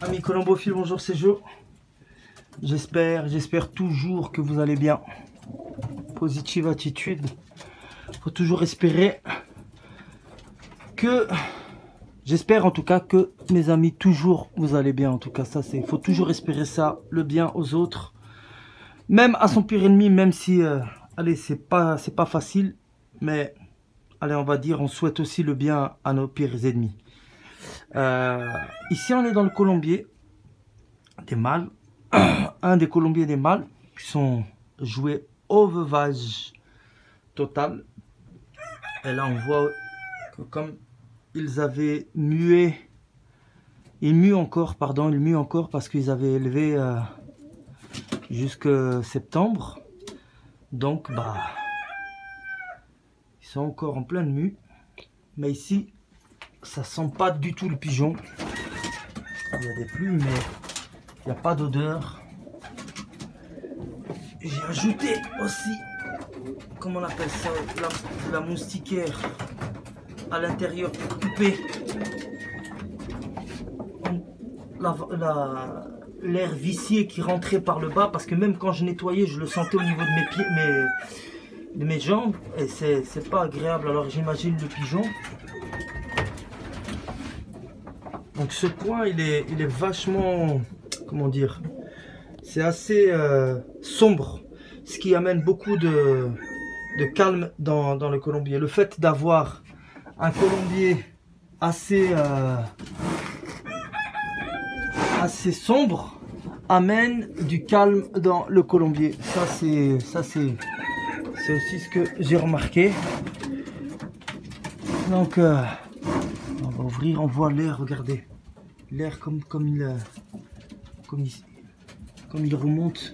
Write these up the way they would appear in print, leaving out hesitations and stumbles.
Amis colombophiles, bonjour, c'est Jo. J'espère toujours que vous allez bien. Positive attitude. Faut toujours espérer que... J'espère en tout cas que mes amis, toujours vous allez bien. En tout cas, ça c'est... Faut toujours espérer ça, le bien aux autres. Même à son pire ennemi, même si... allez, c'est pas facile. Mais, allez, on va dire, on souhaite aussi le bien à nos pires ennemis. Ici, on est dans le colombier des mâles. Un des colombiers des mâles qui sont joués au veuvage total. Et là, on voit que comme ils avaient mué, ils muent encore parce qu'ils avaient élevé jusque septembre. Donc, bah, ils sont encore en pleine mue. Mais ici, ça sent pas du tout le pigeon. Il y a des plumes, mais il n'y a pas d'odeur. J'ai ajouté aussi, comment on appelle ça, la moustiquaire à l'intérieur pour couper l'air vicié qui rentrait par le bas, parce que même quand je nettoyais, je le sentais au niveau de mes pieds, de mes jambes, et c'est pas agréable. Alors j'imagine le pigeon. Donc ce coin il est vachement, comment dire, c'est assez sombre, ce qui amène beaucoup de calme dans le colombier. Le fait d'avoir un colombier assez sombre amène du calme dans le colombier. Ça c'est aussi ce que j'ai remarqué. Donc on va ouvrir, on voit l'air, regardez. L'air comme il remonte.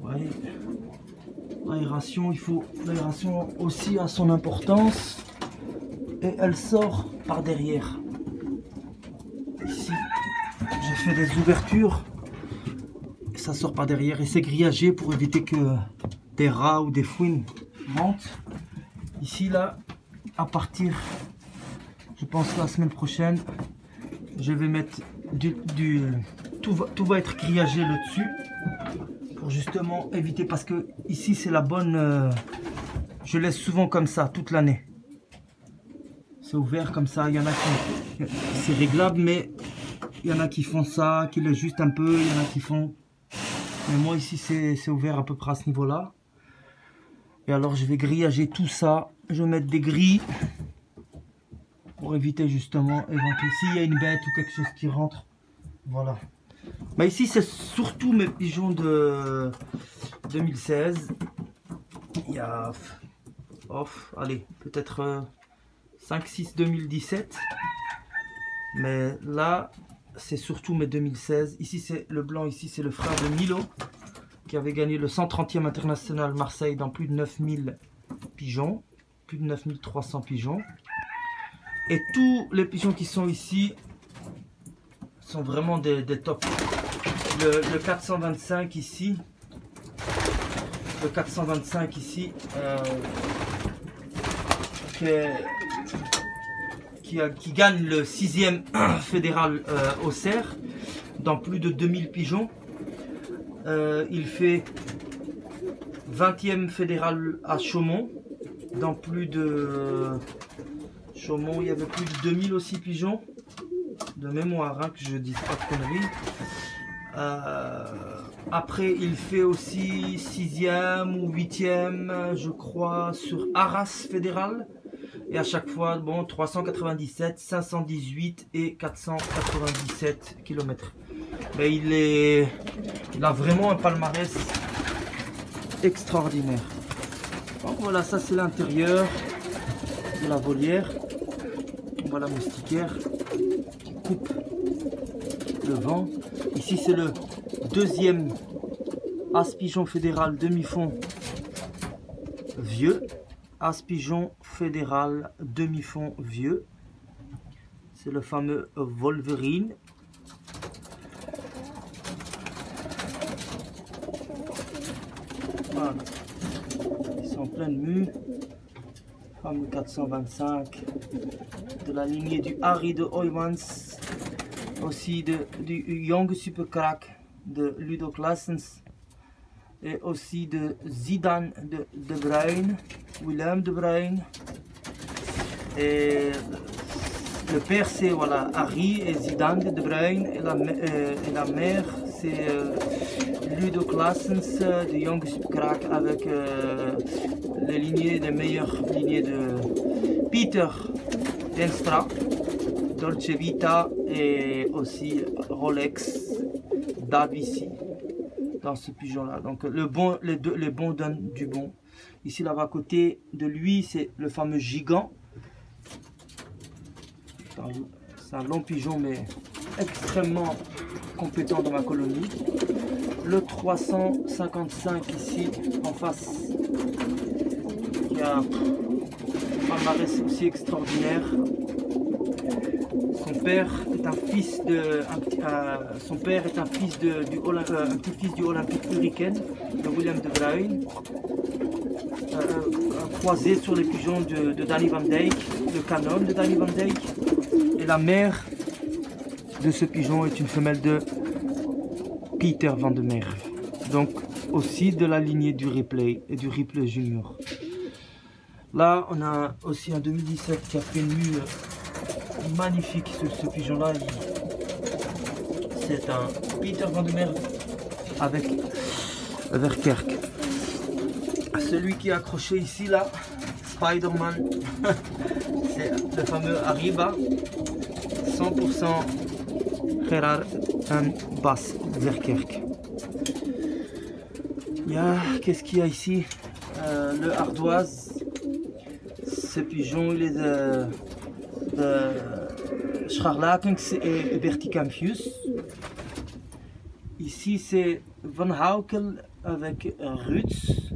Ouais. L'aération, l'aération aussi a son importance. Et elle sort par derrière. Ici, j'ai fait des ouvertures. Et ça sort par derrière. Et c'est grillagé pour éviter que des rats ou des fouines montent. Ici, là, à partir, je pense la semaine prochaine, je vais mettre tout va être grillagé le dessus pour justement éviter, parce que ici c'est la bonne, je laisse souvent comme ça toute l'année. C'est ouvert comme ça. Il y en a qui c'est réglable, mais il y en a qui font ça, qui laissent juste un peu, il y en a qui font, mais moi ici c'est ouvert à peu près à ce niveau là. Et alors je vais grillager tout ça, je vais mettre des grilles pour éviter justement, éventuellement s'il y a une bête ou quelque chose qui rentre. Voilà. Mais ici c'est surtout mes pigeons de 2016. Il y a, allez, peut-être 5-6 2017. Mais là c'est surtout mes 2016. Ici c'est le blanc, ici c'est le frère de Milo, qui avait gagné le 130e international Marseille dans plus de 9000 pigeons, plus de 9300 pigeons. Et tous les pigeons qui sont ici sont vraiment des tops. Le 425 ici, qui gagne le 6e fédéral au Cerf dans plus de 2000 pigeons. Il fait 20e fédéral à Chaumont dans plus de... Chaumont, il y avait plus de 2000 aussi pigeons de mémoire, hein, que je dise pas de conneries. Après il fait aussi 6e ou 8e je crois sur Arras fédéral, et à chaque fois bon 397, 518 et 497 km. Mais il a vraiment un palmarès extraordinaire. Donc voilà, ça c'est l'intérieur de la volière. On voit la moustiquaire qui coupe le vent. Ici c'est le 2e as-pigeon fédéral demi-fond vieux. As-pigeon fédéral demi-fond vieux. C'est le fameux Wolverine. Voilà. Ils sont en pleine mue. Fameux 425 de la lignée du Harry de Hoymans. aussi du Young Super Crack de Ludo Claessens. Et aussi de Zidane de Bruyne, Willem de Bruyne. Et le père c'est voilà, Harry et Zidane de Bruyne. Et la mère c'est Ludo Claessens de Young Super Crack avec les meilleures lignées de Peter Denstra, Dolce Vita et aussi Rolex, Davici dans ce pigeon là. Donc les bons donnent du bon. Ici là-bas à côté de lui c'est le fameux gigant. C'est un long pigeon mais extrêmement compétent dans ma colonie. Le 355 ici en face qui a un palmarès aussi extraordinaire. Son père est un fils du Olympique Hurricane de Willem de Bruyne, croisé sur les pigeons de Danny Van Dijk, le canon de Danny Van Dijk. Et la mère de ce pigeon est une femelle de Peter Van de Merwe, donc aussi de la lignée du Ripley et du Ripley Junior. Là on a aussi un 2017 qui a fait une mue magnifique. Ce pigeon là c'est un Peter Van de Merwe avec Verkerk. Celui qui est accroché ici là, Spider-Man, c'est le fameux Arriba 100% Gerard and Bas Verkerk. Qu'est-ce qu'il y a ici? Le ardoise. Ce pigeon il est de Scharlakens et Verticampius. Ici c'est Van Haukel avec Rutz.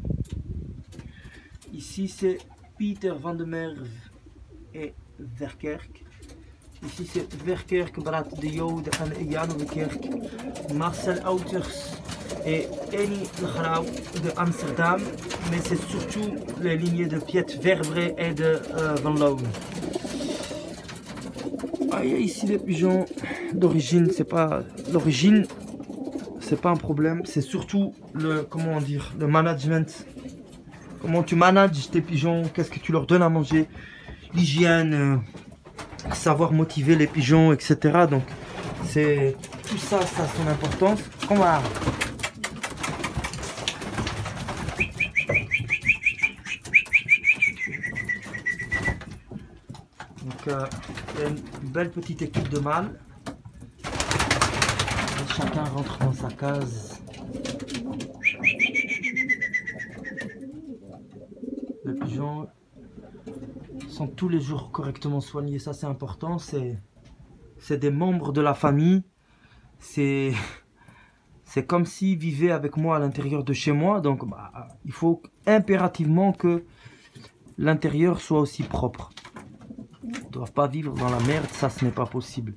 Ici c'est Peter Van de Merwe et Verkerk. Ici c'est Verkerk, Brat de Jode en Jan Verkerk, Marcel Outers et Annie Le Grauw de Amsterdam. Mais c'est surtout les lignées de Piet Verbrey et de Van Loon. Il y a ici des pigeons d'origine, c'est pas l'origine, c'est pas un problème, c'est surtout le le management. Comment tu manages tes pigeons, qu'est-ce que tu leur donnes à manger, l'hygiène, savoir motiver les pigeons, etc. Donc c'est tout ça, ça a son importance. On va donc il y a une belle petite équipe de mâles. Et chacun rentre dans sa case. Les pigeons sont tous les jours correctement soignés, ça c'est important. C'est des membres de la famille. C'est comme s'ils vivaient avec moi à l'intérieur de chez moi. Donc il faut impérativement que l'intérieur soit aussi propre. Ils ne doivent pas vivre dans la merde, ça ce n'est pas possible.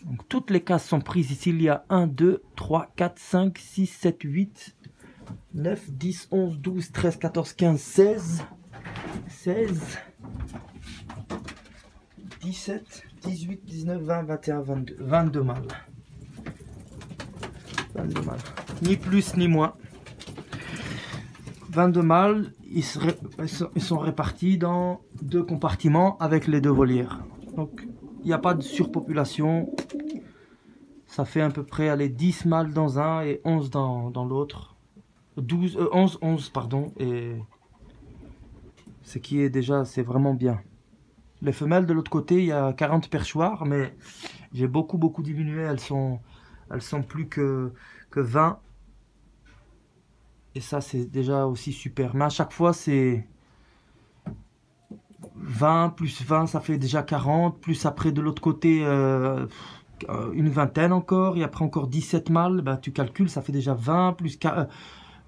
Donc toutes les cases sont prises ici. Il y a 1, 2, 3, 4, 5, 6, 7, 8, 9, 10, 11, 12, 13, 14, 15, 16, 16, 17, 18, 19, 20, 21, 22. 22 mâles. 22 mâles. Ni plus ni moins. 22 mâles, ils sont répartis dans 2 compartiments avec les 2 volières. Donc il n'y a pas de surpopulation. Ça fait à peu près allez, 10 mâles dans un et 11 dans l'autre. 11 pardon. Et ce qui est déjà, c'est vraiment bien. Les femelles de l'autre côté, il y a 40 perchoirs, mais j'ai beaucoup diminué. Elles sont plus que 20. Et ça, c'est déjà aussi super. Mais à chaque fois, c'est 20 plus 20, ça fait déjà 40. Plus après, de l'autre côté, une vingtaine encore. Et après, encore 17 mâles. Ben, tu calcules, ça fait déjà 20 plus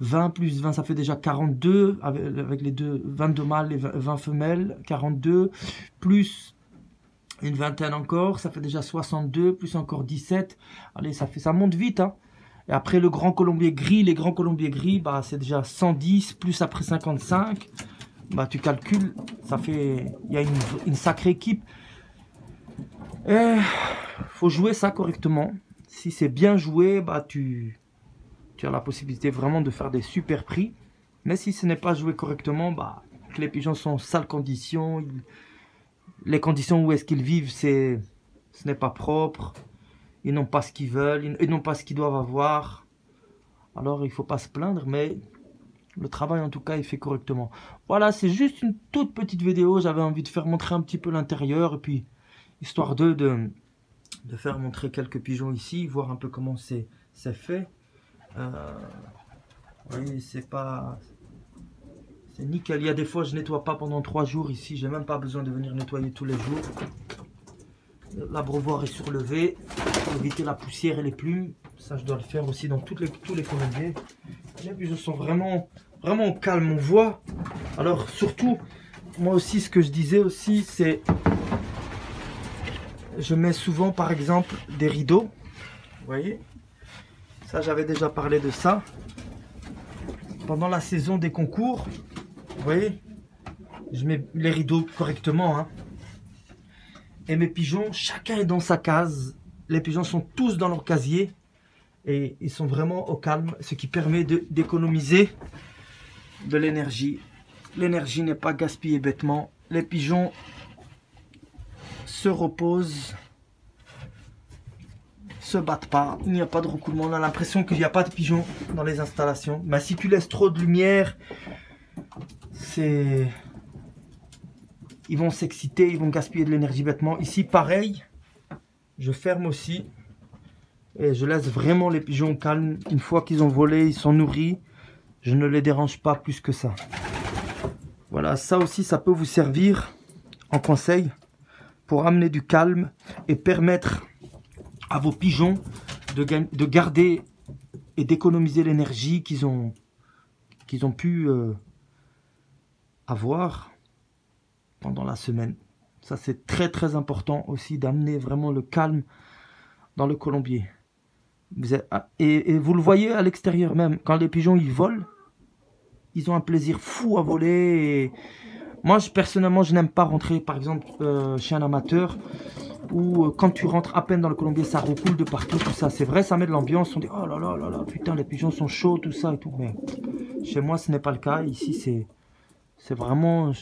20 plus 20, ça fait déjà 42. Avec les 22 mâles et 20 femelles. 42. Plus une vingtaine encore. Ça fait déjà 62. Plus encore 17. Allez, ça monte vite, hein. Et après le grand colombier gris, les grands colombiers gris, bah, c'est déjà 110, plus après 55. Bah, tu calcules, ça fait, il y a une sacrée équipe. Et faut jouer ça correctement. Si c'est bien joué, bah tu as la possibilité vraiment de faire des super prix. Mais si ce n'est pas joué correctement, bah que les pigeons sont en sales conditions, les conditions où est-ce qu'ils vivent, ce n'est pas propre, ils n'ont pas ce qu'ils veulent, ils n'ont pas ce qu'ils doivent avoir. Alors il ne faut pas se plaindre, mais le travail en tout cas est fait correctement. Voilà, c'est juste une toute petite vidéo, j'avais envie de faire montrer un petit peu l'intérieur, et puis histoire de faire montrer quelques pigeons ici, voir un peu comment c'est fait. Oui, c'est nickel. Il y a des fois je nettoie pas pendant 3 jours ici, j'ai même pas besoin de venir nettoyer tous les jours. L'abreuvoir est surlevé pour éviter la poussière et les plumes. Ça je dois le faire aussi dans tous les colombiers. Les pigeons sont vraiment calmes, on voit. Alors surtout, moi aussi ce que je disais aussi, c'est je mets souvent par exemple des rideaux. Vous voyez, ça j'avais déjà parlé de ça. Pendant la saison des concours, vous voyez, je mets les rideaux correctement, hein. Et mes pigeons, chacun est dans sa case. Les pigeons sont tous dans leur casier. Et ils sont vraiment au calme, ce qui permet d'économiser de l'énergie. L'énergie n'est pas gaspillée bêtement. Les pigeons se reposent, se battent pas. Il n'y a pas de recoulement. On a l'impression qu'il n'y a pas de pigeons dans les installations. Mais si tu laisses trop de lumière, ils vont s'exciter, ils vont gaspiller de l'énergie bêtement. Ici, pareil, je ferme aussi. Et je laisse vraiment les pigeons calmes. Une fois qu'ils ont volé, ils sont nourris. Je ne les dérange pas plus que ça. Voilà, ça aussi, ça peut vous servir en conseil pour amener du calme et permettre à vos pigeons de garder et d'économiser l'énergie qu'ils ont pu avoir pendant la semaine. Ça, c'est très important aussi d'amener vraiment le calme dans le colombier. Et vous le voyez à l'extérieur même, quand les pigeons ils volent, ils ont un plaisir fou à voler. Et moi personnellement je n'aime pas rentrer par exemple chez un amateur où quand tu rentres à peine dans le colombier ça recoule de partout, tout ça. C'est vrai, ça met de l'ambiance, on dit oh là là putain les pigeons sont chauds, tout ça et tout. Mais chez moi ce n'est pas le cas. Ici c'est vraiment,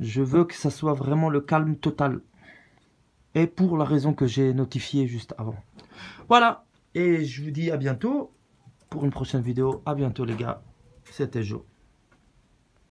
je veux que ça soit vraiment le calme total. Et pour la raison que j'ai notifiée juste avant. Voilà. Et je vous dis à bientôt pour une prochaine vidéo. À bientôt les gars. C'était Joe.